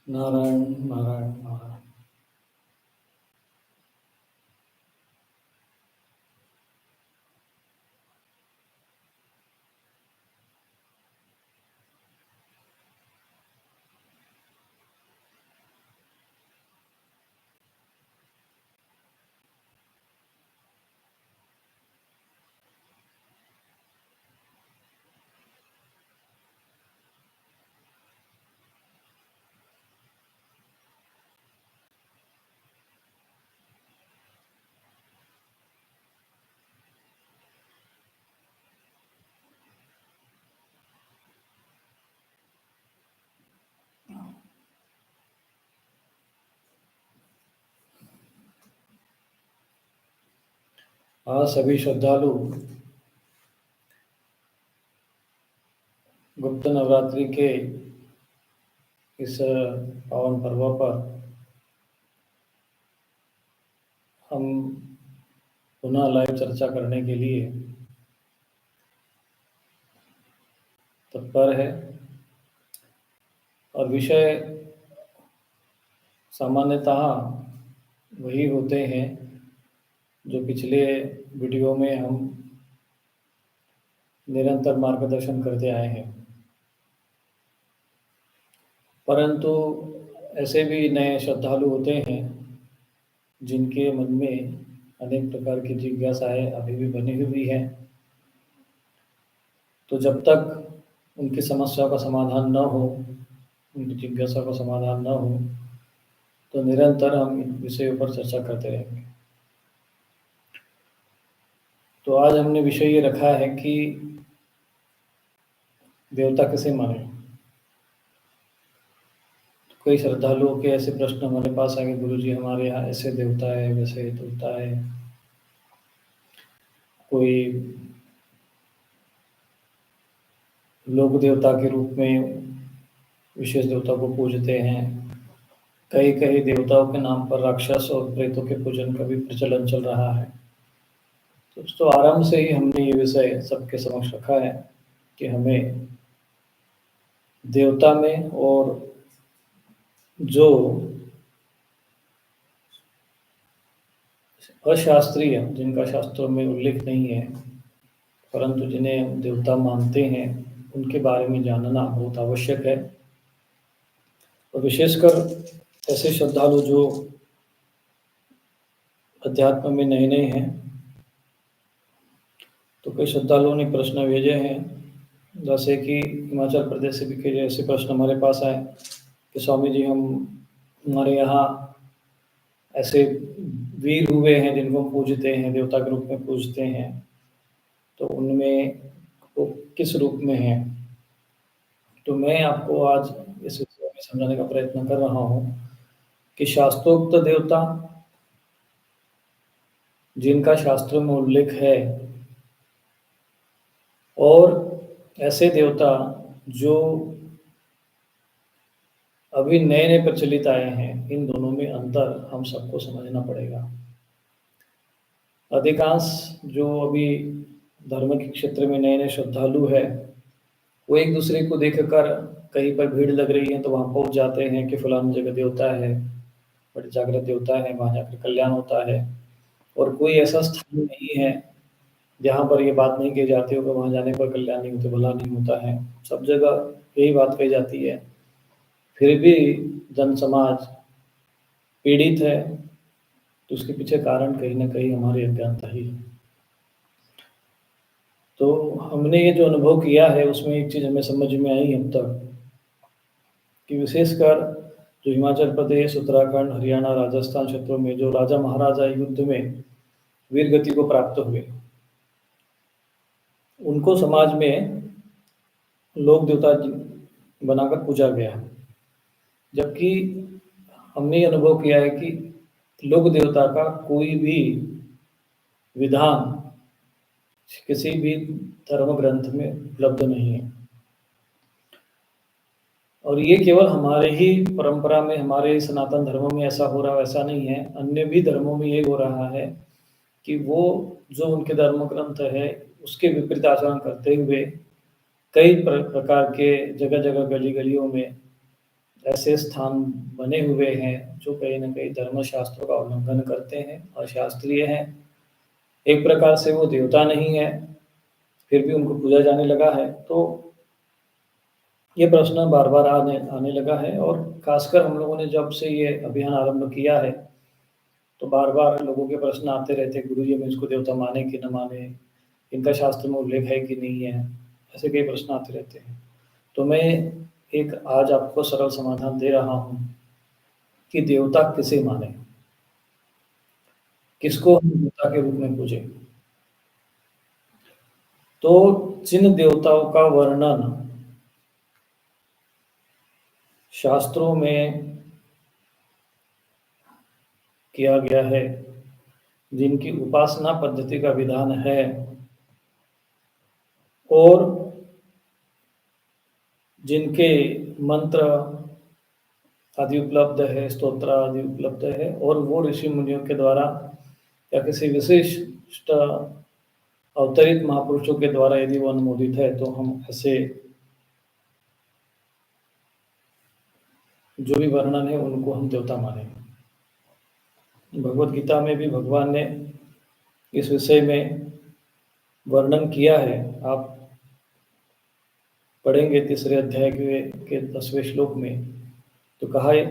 नारायण नारायण नारायण। आज सभी श्रद्धालु गुप्त नवरात्रि के इस पावन पर्व पर हम पुनः लाइव चर्चा करने के लिए तत्पर है और विषय सामान्यतः वही होते हैं जो पिछले वीडियो में हम निरंतर मार्गदर्शन करते आए हैं, परंतु ऐसे भी नए श्रद्धालु होते हैं जिनके मन में अनेक प्रकार की जिज्ञासाएं अभी भी बनी हुई हैं। तो जब तक उनकी समस्या का समाधान न हो, उनकी जिज्ञासा का समाधान न हो, तो निरंतर हम इन विषयों पर चर्चा करते रहेंगे। तो आज हमने विषय ये रखा है कि देवता किसे माने। कई श्रद्धालुओं के ऐसे प्रश्न हमारे पास आए, गुरुजी हमारे यहाँ ऐसे देवता है, वैसे देवता है। कोई लोक देवता के रूप में विशेष देवता को पूजते हैं, कई कई देवताओं के नाम पर राक्षस और प्रेतों के पूजन का भी प्रचलन चल रहा है। तो दोस्तों, आरंभ से ही हमने ये विषय सबके समक्ष रखा है कि हमें देवता में और जो अशास्त्रीय, जिनका शास्त्रों में उल्लेख नहीं है परंतु जिन्हें हम देवता मानते हैं, उनके बारे में जानना बहुत आवश्यक है। और विशेषकर ऐसे श्रद्धालु जो अध्यात्म में नए नए हैं, तो कई श्रद्धालुओं ने प्रश्न भेजे हैं, जैसे कि हिमाचल प्रदेश से भी कई ऐसे प्रश्न हमारे पास आए कि स्वामी जी, हमारे यहाँ ऐसे वीर हुए हैं जिनको हम पूजते हैं, देवता के रूप में पूजते हैं, तो उनमें वो किस रूप में हैं। तो मैं आपको आज इस विषय में समझाने का प्रयत्न कर रहा हूँ कि शास्त्रोक्त देवता, जिनका शास्त्रों में उल्लेख है, और ऐसे देवता जो अभी नए नए प्रचलित आए हैं, इन दोनों में अंतर हम सबको समझना पड़ेगा। अधिकांश जो अभी धर्म के क्षेत्र में नए नए श्रद्धालु है, वो एक दूसरे को देखकर कहीं पर भीड़ लग रही है तो वहाँ पहुँच जाते हैं कि फलानी जगह देवता है, बड़े जागृत देवता है, वहाँ जाकर कल्याण होता है। और कोई ऐसा स्थान नहीं है जहाँ पर ये बात नहीं कही जाती हो कि वहाँ जाने पर कल्याण नहीं होता, भला नहीं होता है। सब जगह यही बात कही जाती है, फिर भी जन समाज पीड़ित है। तो उसके पीछे कारण कहीं न कहीं हमारी अज्ञानता ही है। तो हमने ये जो अनुभव किया है, उसमें एक चीज़ हमें समझ में आई अब तक कि विशेषकर जो हिमाचल प्रदेश, उत्तराखंड, हरियाणा, राजस्थान क्षेत्रों में जो राजा महाराजा युद्ध में वीर गति को प्राप्त हुए, उनको समाज में लोक देवता बनाकर पूजा गया। जबकि हमने ये अनुभव किया है कि लोक देवता का कोई भी विधान किसी भी धर्म ग्रंथ में उपलब्ध नहीं है। और ये केवल हमारे ही परंपरा में, हमारे सनातन धर्म में ऐसा हो रहा है, ऐसा नहीं है। अन्य भी धर्मों में ये हो रहा है कि वो जो उनके धर्म ग्रंथ है, उसके विपरीत आचरण करते हुए कई प्रकार के जगह-जगह, गली-गलियों में ऐसे स्थान बने हुए हैं जो कहीं न कहीं धर्मशास्त्रों का उल्लंघन करते हैं, अशास्त्रीय हैं। एक प्रकार से वो देवता नहीं है, फिर भी उनको पूजा जाने लगा है। तो ये प्रश्न बार-बार आने आने लगा है और ख़ासकर हम लोगों ने जब से ये अभियान आरंभ किया है, तो बार-बार लोगों के प्रश्न आते रहते हैं, गुरुजी हम इसको देवता माने कि न माने? इनका शास्त्र में उल्लेख है कि नहीं है? ऐसे कई प्रश्न आते रहते हैं। तो मैं एक आज आपको सरल समाधान दे रहा हूँ कि देवता किसे मानें? किसको हम देवता के रूप में पूजें? तो जिन देवताओं का वर्णन शास्त्रों में किया गया है, जिनकी उपासना पद्धति का विधान है और जिनके मंत्र आदि उपलब्ध है, स्तोत्र आदि उपलब्ध है और वो ऋषि मुनियों के द्वारा या किसी विशिष्ट अवतरित महापुरुषों के द्वारा यदि वो अनुमोदित है, तो हम ऐसे जो भी वर्णन है उनको हम देवता मानेंगे। भगवद गीता में भी भगवान ने इस विषय में वर्णन किया है। आप पढ़ेंगे तीसरे अध्याय के 10वें श्लोक में, तो कहा है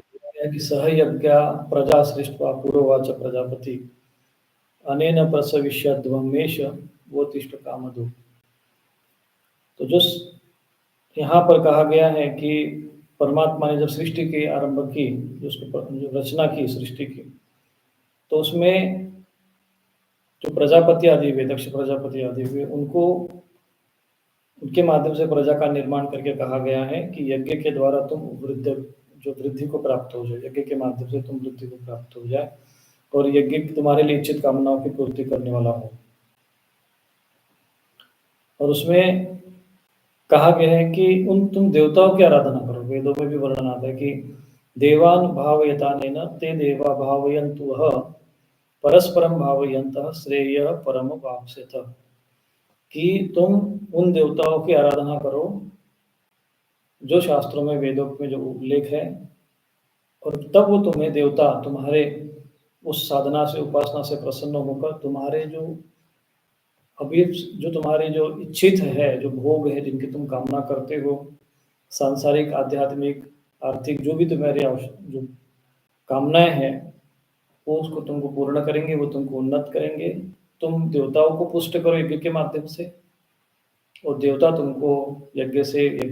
कि सह यज्ञा प्रजा सृष्ट्वा पुरोवाच प्रजापति अनेन प्रसविष्यध्वमेश वोतिष्ठ कामधु। तो जो यहाँ पर कहा गया है कि परमात्मा ने जब सृष्टि की आरंभ की, जो रचना की सृष्टि की, तो उसमें जो प्रजापति आदि हुए, दक्ष प्रजापति आदि हुए, उनको उनके माध्यम से प्रजा का निर्माण करके कहा गया है कि यज्ञ के द्वारा तुम वृद्धि को प्राप्त हो जाए, यज्ञ के माध्यम से तुम वृद्धि को प्राप्त हो जाए और यज्ञ तुम्हारे लिए इच्छित कामनाओं की पूर्ति करने वाला हो। और उसमें कहा गया है कि तुम देवताओं की आराधना करो। वेदों में भी वर्णन आता है कि देवान भावयतानेन ते देवा भावयन्तु परस्परम भावयन्तः श्रेय परम वाप्स्यथ। कि तुम उन देवताओं की आराधना करो जो शास्त्रों में, वेदों में जो उल्लेख है, और तब वो तुम्हें देवता तुम्हारे उस साधना से, उपासना से प्रसन्न होकर तुम्हारे जो तुम्हारे जो इच्छित है, जो भोग है, जिनकी तुम कामना करते हो, सांसारिक, आध्यात्मिक, आर्थिक, जो भी तुम्हारी जो कामनाएं हैं, वो उसको तुमको पूर्ण करेंगे, वो तुमको उन्नत करेंगे। तुम देवताओं को पुष्ट करो यज्ञ के माध्यम से और देवता तुमको यज्ञ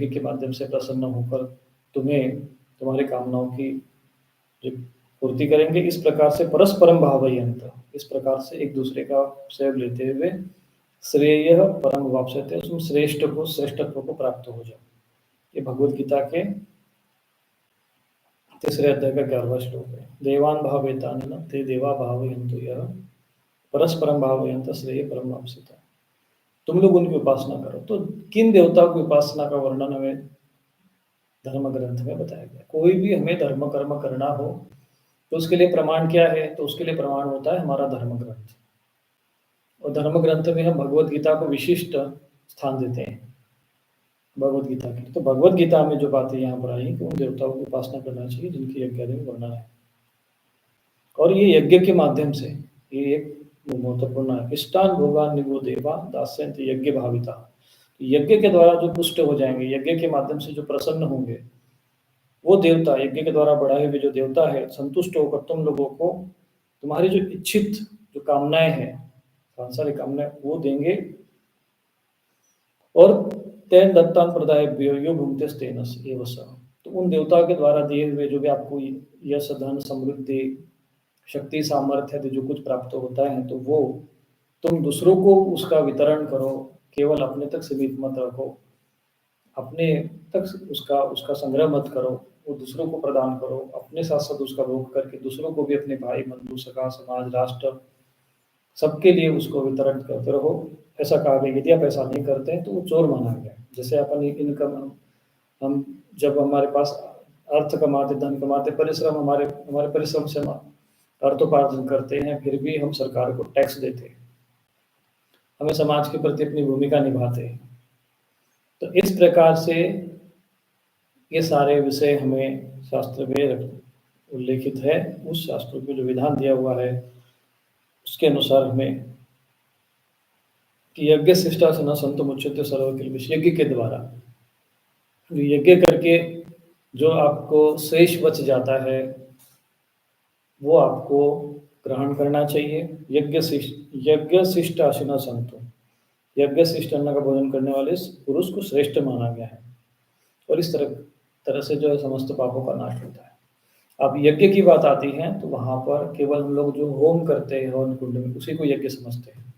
के माध्यम से प्रसन्न होकर तुम्हें तुम्हारी कामनाओं की जो पूर्ति करेंगे। इस प्रकार से परस्परम भावयन्त, इस प्रकार से एक दूसरे का सहयोग लेते हुए श्रेय परम वाप्स्यते, तुम श्रेष्ठत्व को प्राप्त हो जाओ। ये भगवद गीता के तीसरे अध्याय का 11वां श्लोक है। देवान भावयतानेन ते देवा भावयन्तु यः परस्परम भावयन्तः श्रेय परम वाप्स्यते। तुम लोग उनकी उपासना करो। तो किन देवताओं की उपासना का वर्णन हमें धर्म ग्रंथ में बताया गया। कोई भी हमें धर्म कर्म करना हो तो उसके लिए प्रमाण क्या है? तो उसके लिए प्रमाण होता है हमारा धर्म ग्रंथ। और धर्म ग्रंथ में हम भगवद गीता को विशिष्ट स्थान देते हैं, भगवद गीता की। तो भगवद गीता में जो बातें यहाँ पर आई कि उन देवताओं की उपासना करना चाहिए जिनकी यज्ञ में वर्णन है, और ये यज्ञ के माध्यम से, ये एक महत्वपूर्ण है। इष्टान भोगान निगो देवा दास्यन्त यज्ञ भाविता। यज्ञ के द्वारा जो पुष्ट हो जाएंगे, यज्ञ के माध्यम से जो प्रसन्न होंगे, वो देवता, यज्ञ के द्वारा बढ़ाए हुए जो देवता है, संतुष्ट होकर तुम लोगों को तुम्हारी जो इच्छित जो कामनाएं हैं, सांसारिक कामनाएं, वो देंगे। और तेन दत्तान प्रदायभ्यो यो भुंक्तेस्तेनस एव स। तो उन देवताओं के द्वारा दिए हुए जो भी आपको यश, धन, समृद्धि, शक्ति, सामर्थ्य आदि जो कुछ प्राप्त होता है, तो वो तुम दूसरों को उसका वितरण करो, केवल अपने तक सीमित मत रखो, अपने तक उसका उसका संग्रह मत करो, वो दूसरों को प्रदान करो, अपने साथ साथ उसका भोग करके दूसरों को भी, अपने भाई बंधु सखा समाज राष्ट्र सबके लिए उसको वितरण करते रहो। ऐसा कहा गया। यदि आप ऐसा नहीं करते हैं तो वो चोर माना गया। जैसे अपन इनकम, हम जब हमारे पास अर्थ कमाते, धन कमाते, परिश्रम हमारे परिश्रम से हम अर्थोपार्जन करते हैं, फिर भी हम सरकार को टैक्स देते हैं, हमें समाज के प्रति अपनी भूमिका निभाते हैं। तो इस प्रकार से ये सारे विषय हमें शास्त्र में उल्लेखित है, उस शास्त्र में जो विधान दिया हुआ है उसके अनुसार हमें कि यज्ञ शिष्टासन संत मुच्यते सर्वकिल्बिष, यज्ञ के द्वारा यज्ञ करके जो आपको शेष बच जाता है वो आपको ग्रहण करना चाहिए। यज्ञ शिष्टासन संतो, यज्ञ शिष्ट अन्न का भोजन करने वाले पुरुष को श्रेष्ठ माना गया है और इस तरह से जो है समस्त पापों का नाश होता है। अब यज्ञ की बात आती है तो वहाँ पर केवल हम लोग जो होम करते हैं हवन कुंड में उसी को यज्ञ समझते हैं,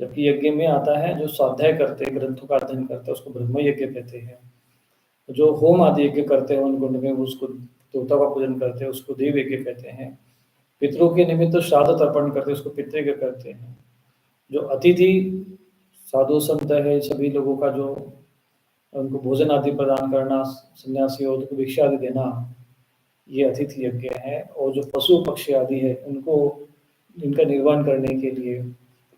जबकि यज्ञ में आता है जो स्वाध्याय करते हैं, ग्रंथों का अध्ययन करते हैं उसको ब्रह्म यज्ञ कहते हैं। जो होम आदि यज्ञ करते हैं हवन कुंड में उसको देवता का पूजन करते हैं उसको देव यज्ञ कहते हैं। पितरों के निमित्त श्राद्ध तर्पण करते हैं उसको पितृयज्ञ कहते हैं। जो अतिथि साधु संत है सभी लोगों का जो उनको भोजन आदि प्रदान करना, सन्यासी हो तो भिक्षा आदि देना, ये अतिथि यज्ञ है। और जो पशु पक्षी आदि है उनको इनका निर्वहन करने के लिए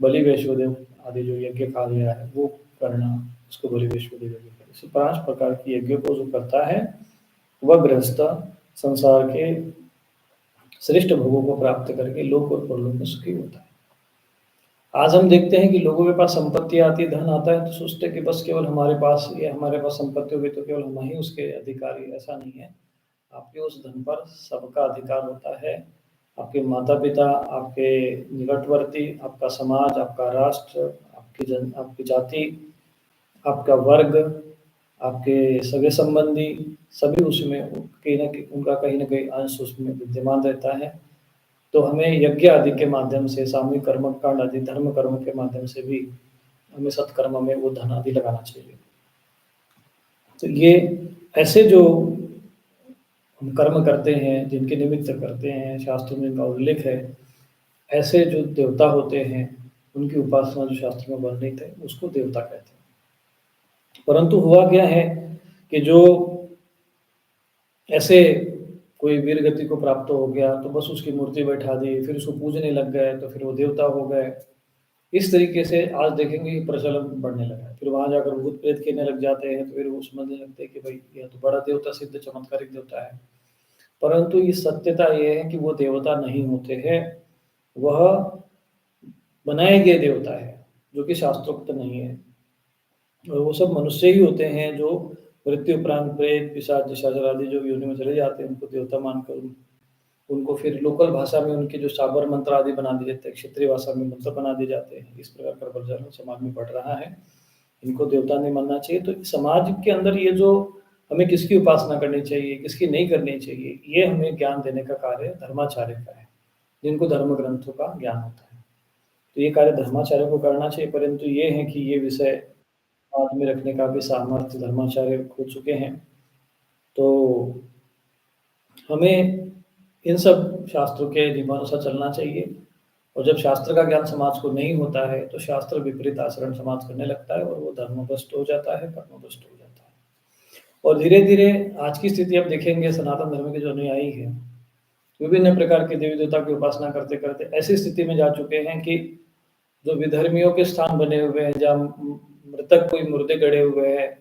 बलि वैश्वदेव आदि जो यज्ञ कहा गया है वो करना, उसको बलि वैश्वदेव यज्ञ कहते हैं। इस 5 प्रकार की यज्ञ को जो करता है वह गृहस्थ संसार के श्रेष्ठ भोगों को प्राप्त करके लोक और परलोक में सुखी होता है। आज हम देखते हैं कि लोगों के पास संपत्ति आती है, धन आता है तो सोचते हैं कि बस केवल हमारे पास संपत्ति होगी तो केवल हम ही उसके अधिकारी। ऐसा नहीं है, आपके उस धन पर सबका अधिकार होता है। आपके माता पिता, आपके निकटवर्ती, आपका समाज, आपका राष्ट्र, आपकी जाति, आपका वर्ग, आपके सगे संबंधी, सभी उसमें उनका कहीं न कहीं अंश उसमें विद्यमान रहता है। तो हमें यज्ञ आदि के माध्यम से, सामूहिक कर्मकांड आदि धर्म कर्म के माध्यम से भी हमें सत्कर्म में वो धन आदि लगाना चाहिए। तो ये ऐसे जो हम कर्म करते हैं, जिनके निमित्त करते हैं, शास्त्रों में इनका उल्लेख है, ऐसे जो देवता होते हैं उनकी उपासना जो शास्त्र में वर्णित है उसको देवता कहते हैं। परंतु हुआ क्या है कि जो ऐसे कोई वीर गति को प्राप्त हो गया तो बस उसकी मूर्ति बैठा दी, फिर उसको पूजने लग गए तो फिर वो देवता हो गए। इस तरीके से आज देखेंगे कि प्रचलन बढ़ने लगा है। फिर वहाँ जाकर भूत प्रेत खेलने लग जाते हैं तो फिर वो समझने लगते हैं कि भाई यह तो बड़ा देवता, सिद्ध चमत्कारिक देवता है। परंतु इस सत्यता ये है कि वो देवता नहीं होते हैं, वह बनाए गए देवता है जो कि शास्त्रोक्त नहीं है। और वो सब मनुष्य ही होते हैं जो मृत्यु उपरांत प्रेत, पिशाच, निशाचर आदि जो योनि में चले जाते हैं उनको देवता मानकर उनको फिर लोकल भाषा में उनके जो साबर मंत्र आदि बना दिए जाते हैं, क्षेत्रीय भाषा में मंत्र बना दिए जाते हैं। इस प्रकार का प्रचलन समाज में बढ़ रहा है। इनको देवता नहीं मानना चाहिए। तो समाज के अंदर ये जो हमें किसकी उपासना करनी चाहिए, किसकी नहीं करनी चाहिए, ये हमें ज्ञान देने का कार्य धर्माचार्य का है, जिनको धर्म ग्रंथों का ज्ञान होता है। तो ये कार्य धर्माचार्य को करना चाहिए। परंतु ये है कि ये विषय समाज में रखने का भी सामर्थ्य धर्माचार्य खो चुके हैं। तो हमें इन सब शास्त्रों के नियमानुसार चलना चाहिए। और जब शास्त्र का ज्ञान समाज को नहीं होता है तो शास्त्र विपरीत आचरण समाज करने लगता है और वो धर्मभ्रष्ट हो जाता है, कर्मभ्रष्ट हो जाता है। और धीरे-धीरे आज की स्थिति आप देखेंगे, सनातन धर्म के जो अनुयायी हैं, विभिन्न प्रकार के देवी देवता की उपासना करते-करते ऐसी स्थिति में जा चुके हैं कि जो विधर्मियों के स्थान बने हुए हैं, जहाँ मृतक कोई मुर्दे गड़े हुए हैं,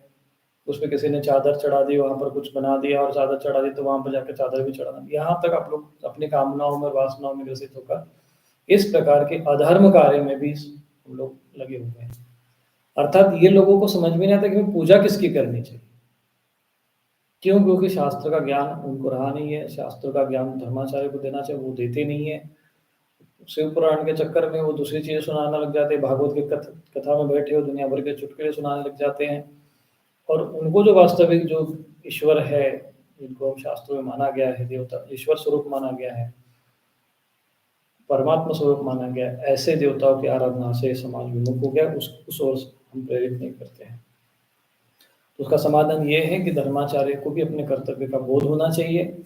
उसपे किसी ने चादर चढ़ा दी, वहाँ पर कुछ बना दिया और चादर चढ़ा दी तो वहाँ पर जाके चादर भी चढ़ाना। यहाँ तक आप लोग अपनी कामनाओं में, वासनाओं में ग्रसित होकर इस प्रकार के अधर्म कार्य में भी हम लोग लगे हुए हैं। अर्थात ये लोगों को समझ में नहीं आता कि हमें पूजा किसकी करनी चाहिए। क्यों? क्योंकि शास्त्र का ज्ञान उनको रहा नहीं है। शास्त्र का ज्ञान धर्माचार्य को देना चाहिए, वो देते नहीं है। शिव पुराण के चक्कर में वो दूसरी चीज़ें सुनाने लग जाते हैं, भागवत के कथा में बैठे हो दुनिया भर के चुटकुले सुनाने लग जाते हैं। और उनको जो वास्तविक जो ईश्वर है, जिनको शास्त्रों में माना गया है देवता, ईश्वर स्वरूप माना गया है, परमात्मा स्वरूप माना गया है, ऐसे देवताओं की आराधना से समाज विमुख हो गया, उस ओर हम प्रेरित नहीं करते हैं। तो उसका समाधान ये है कि धर्माचार्य को भी अपने कर्तव्य का बोध होना चाहिए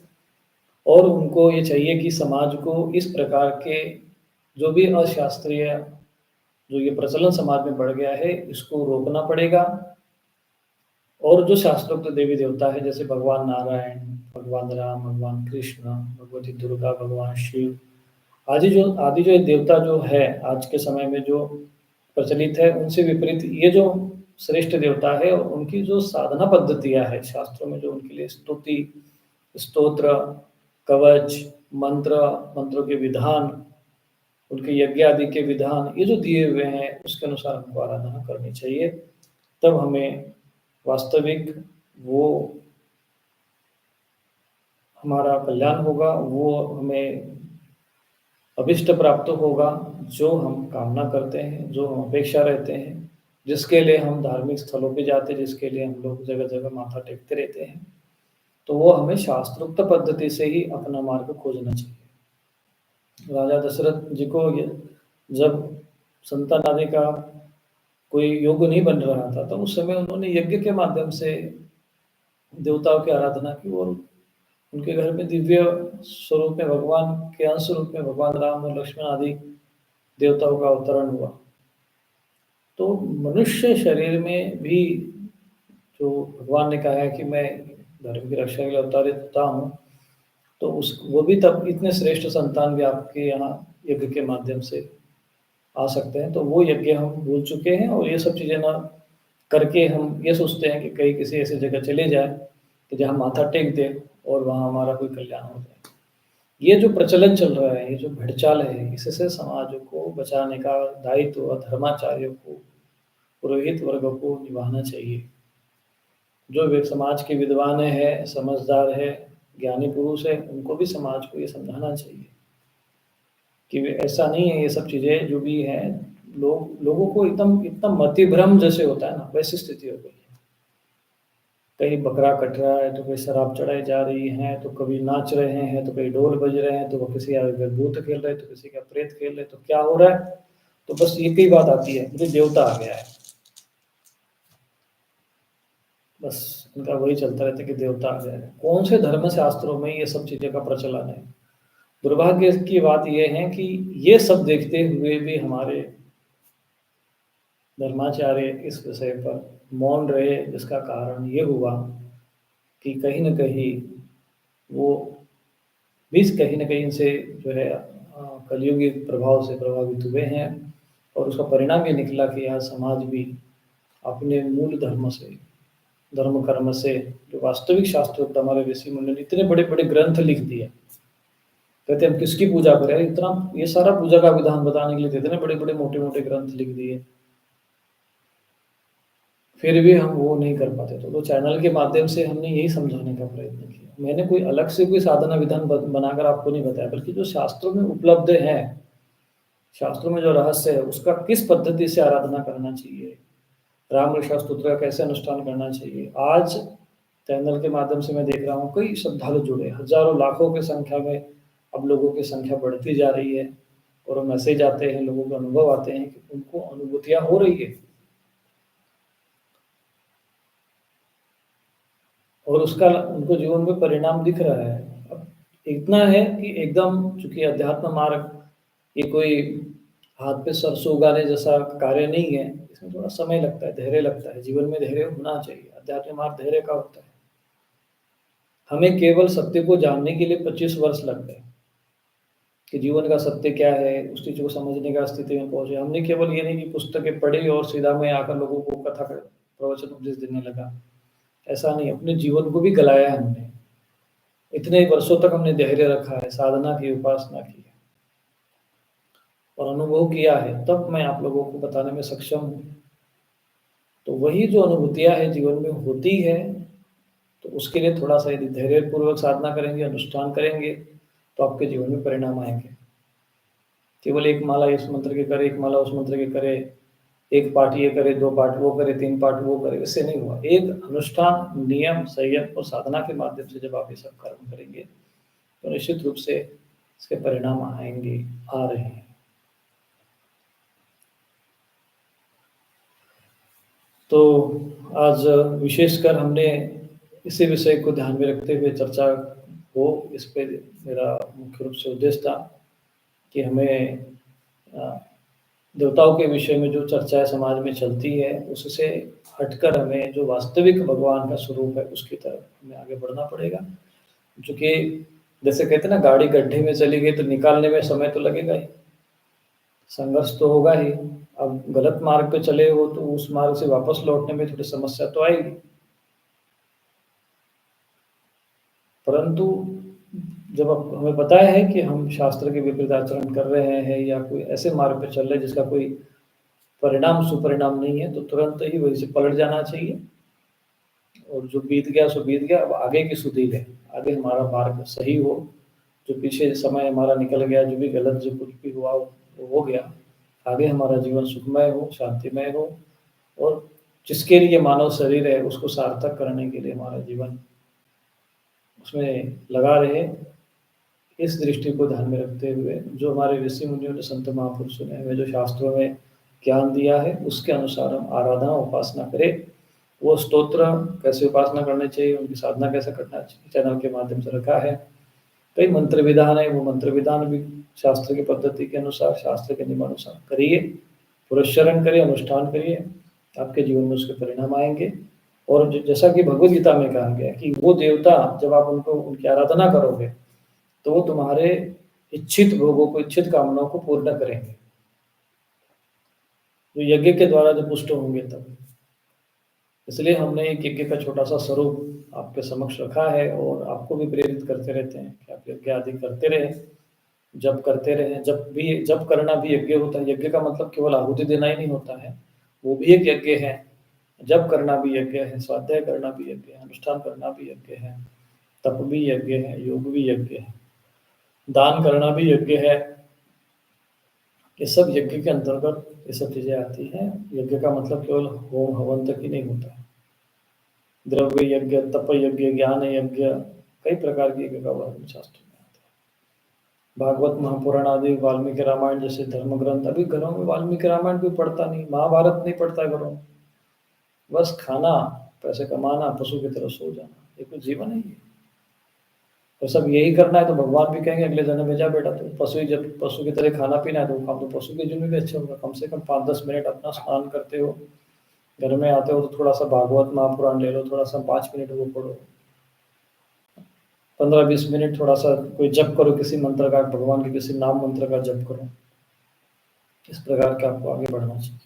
और उनको ये चाहिए कि समाज को इस प्रकार के जो भी अशास्त्रीय जो ये प्रचलन समाज में बढ़ गया है, इसको रोकना पड़ेगा। और जो शास्त्रोक्त देवी देवता है, जैसे भगवान नारायण, भगवान राम, भगवान कृष्ण, भगवती दुर्गा, भगवान शिव आदि जो देवता जो है आज के समय में जो प्रचलित है, उनसे विपरीत ये जो श्रेष्ठ देवता है और उनकी जो साधना पद्धतियाँ है शास्त्रों में, जो उनके लिए स्तुति स्तोत्र, कवच, मंत्र, मंत्रों के विधान, उनके यज्ञ आदि के विधान, ये जो दिए हुए हैं उसके अनुसार हमको आराधना करनी चाहिए। तब हमें वास्तविक वो हमारा कल्याण होगा, वो हमें अभिष्ट प्राप्त होगा, जो हम कामना करते हैं, जो हम अपेक्षा रहते हैं, जिसके लिए हम धार्मिक स्थलों पे जाते हैं, जिसके लिए हम लोग जगह-जगह माथा टेकते रहते हैं, तो वो हमें शास्त्रोक्त पद्धति से ही अपना मार्ग खोजना चाहिए। राजा दशरथ जी को जब संतान आदि का कोई योग नहीं बन रहा था, तो उस समय उन्होंने यज्ञ के माध्यम से देवताओं की आराधना की और उनके घर में दिव्य स्वरूप में भगवान के अंश रूप में भगवान राम और लक्ष्मण आदि देवताओं का अवतरण हुआ। तो मनुष्य शरीर में भी जो भगवान ने कहा है कि मैं धर्म की रक्षा के लिए अवतारित होता हूँ, तो उस वो भी तब इतने श्रेष्ठ संतान भी आपके यहाँ यज्ञ के माध्यम से आ सकते हैं। तो वो यज्ञ हम भूल चुके हैं और ये सब चीज़ें ना करके हम ये सोचते हैं कि कहीं किसी ऐसी जगह चले जाएँ कि जहाँ माथा टेक दें और वहाँ हमारा कोई कल्याण हो जाए। ये जो प्रचलन चल रहा है, ये जो भेड़चाल है, इससे समाज को बचाने का दायित्व धर्माचार्यों को, पुरोहित वर्ग को निभाना चाहिए। जो वे समाज के विद्वान हैं, समझदार हैं, ज्ञानी पुरुष हैं, उनको भी समाज को ये समझाना चाहिए कि वे ऐसा नहीं है, ये सब चीज़ें जो भी हैं, लोगों को एकदम इतना मतिभ्रम जैसे होता है ना, वैसी स्थिति हो गई है। कहीं बकरा कट रहा है, तो कहीं शराब चढ़ाई जा रही है, तो कभी नाच रहे हैं, तो कहीं ढोल बज रहे हैं, तो वो किसी का भूत खेल रहे हैं, तो किसी का प्रेत खेल रहे हैं, तो क्या हो रहा है? तो बस एक ही बात आती है, मुझे देवता आ गया है। बस उनका वही चलता रहता है कि देवता आ गया है। कौन से धर्म शास्त्रों में ये सब चीज़ें का प्रचलन है? दुर्भाग्य की बात ये है कि ये सब देखते हुए भी हमारे धर्माचार्य इस विषय पर मौन रहे, जिसका कारण ये हुआ कि कहीं न कहीं वो भी कहीं न कहीं इनसे जो है कलियुगी प्रभाव से प्रभावित हुए हैं और उसका परिणाम ये निकला कि आज समाज भी अपने मूल धर्म से, धर्म कर्म से, जो वास्तविक शास्त्र हमारे ऋषि मुनि ने इतने बड़े-बड़े ग्रंथ लिख दिए। कहते हैं हम किसकी पूजा करें? इतना ये सारा पूजा का विधान बताने के लिए इतने बड़े-बड़े, मोटे-मोटे ग्रंथ लिख दिए। फिर भी हम वो नहीं कर पाते, तो चैनल के माध्यम से हमने यही समझाने का प्रयत्न किया। मैंने कोई अलग से कोई साधना विधान बनाकर आपको नहीं बताया, बल्कि जो शास्त्रों में उपलब्ध है, शास्त्रों में जो रहस्य है, उसका किस पद्धति से आराधना करना चाहिए, राम रक्षा स्तोत्र का कैसे अनुष्ठान करना चाहिए। आज चैनल के माध्यम से मैं देख रहा हूँ कई श्रद्धालु जुड़े, हज़ारों लाखों की संख्या में अब लोगों की संख्या बढ़ती जा रही है और मैसेज आते हैं, लोगों के अनुभव आते हैं कि उनको अनुभूतियाँ हो रही है। और उसका उनको जीवन में परिणाम दिख रहा है। अब इतना है कि एकदम चूँकि अध्यात्म मार्ग ये कोई हाथ पे सरसों उगाने जैसा कार्य नहीं है, इसमें थोड़ा समय लगता है, धैर्य लगता है, जीवन में धैर्य होना चाहिए, अध्यात्म मार्ग धैर्य का होता है। हमें केवल सत्य को जानने के लिए 25 वर्ष लग गए, कि जीवन का सत्य क्या है, उस चीज़ को समझने का स्थिति में पहुँचे। हमने केवल ये नहीं कि पुस्तकें पढ़ी और सीधा मैं आकर लोगों को कथा प्रवचन उपदेश देने लगा, ऐसा नहीं, अपने जीवन को भी गलाया है हमने। इतने वर्षों तक हमने धैर्य रखा है, साधना की, उपासना की है और अनुभव किया है, तब मैं आप लोगों को बताने में सक्षम हूँ। तो वही जो अनुभूतियाँ हैं जीवन में होती है, तो उसके लिए थोड़ा-सा यदि धैर्यपूर्वक साधना करेंगे, अनुष्ठान करेंगे, तो आपके जीवन में परिणाम आएँगे। केवल एक माला इस मंत्र की करे, एक माला उस मंत्र की करे, एक पाठ ये करे, 2 पाठ वो करे, 3 पाठ वो करे, इससे नहीं हुआ। एक अनुष्ठान, नियम, संयम और साधना के माध्यम से जब आप ये सब कर्म करेंगे, तो निश्चित रूप से इसके परिणाम आएँगे, आ रहे हैं। तो आज विशेषकर हमने इसी विषय को ध्यान में रखते हुए चर्चा हो, इस पे मेरा मुख्य रूप से उद्देश्य था कि हमें अ, देवताओं के विषय में जो चर्चाएँ समाज में चलती है, उससे हटकर हमें जो वास्तविक भगवान का स्वरूप है, उसकी तरफ हमें आगे बढ़ना पड़ेगा। चूँकि जैसे कहते हैं ना, गाड़ी गड्ढे में चली गई तो निकालने में समय तो लगेगा ही, संघर्ष तो होगा ही। अब गलत मार्ग पे चले हो तो उस मार्ग से वापस लौटने में थोड़ी समस्या तो आएगी। परंतु जब अब हमें पता है कि हम शास्त्र के विपरीत आचरण कर रहे हैं या कोई ऐसे मार्ग पे चल रहे हैं जिसका कोई परिणाम सुपरिणाम नहीं है, तो तुरंत ही वहीं से पलट जाना चाहिए और जो बीत गया सो बीत गया, अब आगे की सुधि है, आगे हमारा मार्ग सही हो, जो पीछे समय हमारा निकल गया, जो भी गलत जो कुछ भी हुआ वो हो गया, आगे हमारा जीवन सुखमय हो, शांतिमय हो और जिसके लिए मानव शरीर है उसको सार्थक करने के लिए हमारा जीवन उसमें लगा रहे। इस दृष्टि को ध्यान में रखते हुए जो हमारे ऋषि मुनियों ने, संत महापुरुषों ने हमें जो शास्त्रों में ज्ञान दिया है उसके अनुसार हम आराधना उपासना करें। वो स्तोत्र कैसे उपासना करनी चाहिए, उनकी साधना कैसे करना चाहिए, चैनल के माध्यम से रखा है। कई मंत्र विधान है, वो मंत्र विधान भी शास्त्र की पद्धति के अनुसार, शास्त्र के नियमानुसार करिए, पुरस्चरण करिए, अनुष्ठान करिए, आपके जीवन में उसके परिणाम आएंगे। और जैसा कि भगवद गीता में कहा गया है कि वो देवता जब आप उनको उनकी आराधना करोगे तो वो तुम्हारे इच्छित भोगों को, इच्छित कामनाओं को पूर्ण करेंगे, जो यज्ञ के द्वारा जो पुष्ट होंगे तब। इसलिए हमने एक यज्ञ का छोटा सा स्वरूप आपके समक्ष रखा है और आपको भी प्रेरित करते रहते हैं कि आप यज्ञ आदि करते रहें, जब करते रहें। जब करना भी यज्ञ होता है। यज्ञ का मतलब केवल आहुति देना ही नहीं होता है, वो भी एक यज्ञ है। जब करना भी यज्ञ है, स्वाध्याय करना भी यज्ञ है, अनुष्ठान करना भी यज्ञ है, तप भी यज्ञ है, योग भी यज्ञ है, दान करना भी यज्ञ है। ये सब यज्ञ के अंतर्गत ये सब चीज़ें आती हैं। यज्ञ का मतलब केवल होम हवन तक ही नहीं होता है। द्रव्य यज्ञ, तप यज्ञ, ज्ञान यज्ञ, कई प्रकार के यज्ञ का वर्णन शास्त्र में आता है। भागवत, महापुराण आदि, वाल्मीकि रामायण जैसे धर्म ग्रंथ, अभी घरों में वाल्मीकि रामायण कोई पढ़ता नहीं, महाभारत नहीं पढ़ता है घरों में। बस खाना, पैसे कमाना, पशु की तरह सो जाना, ये कोई जीवन है ये? तो सब यही करना है तो भगवान भी कहेंगे अगले जन्म में, जा बेटा तो पशु ही, जब पशु की तरह खाना पीना है तो काम तो पशु के जन्म भी अच्छा होगा। कम से कम 5-10 मिनट अपना स्नान करते हो, घर में आते हो तो थोड़ा सा भागवत महापुराण ले लो, थोड़ा सा 5 मिनट वो पढ़ो, 15-20 मिनट थोड़ा सा कोई जप करो, किसी मंत्र का, भगवान के किसी नाम मंत्र का जप करो। इस प्रकार के आपको आगे बढ़ना चाहिए।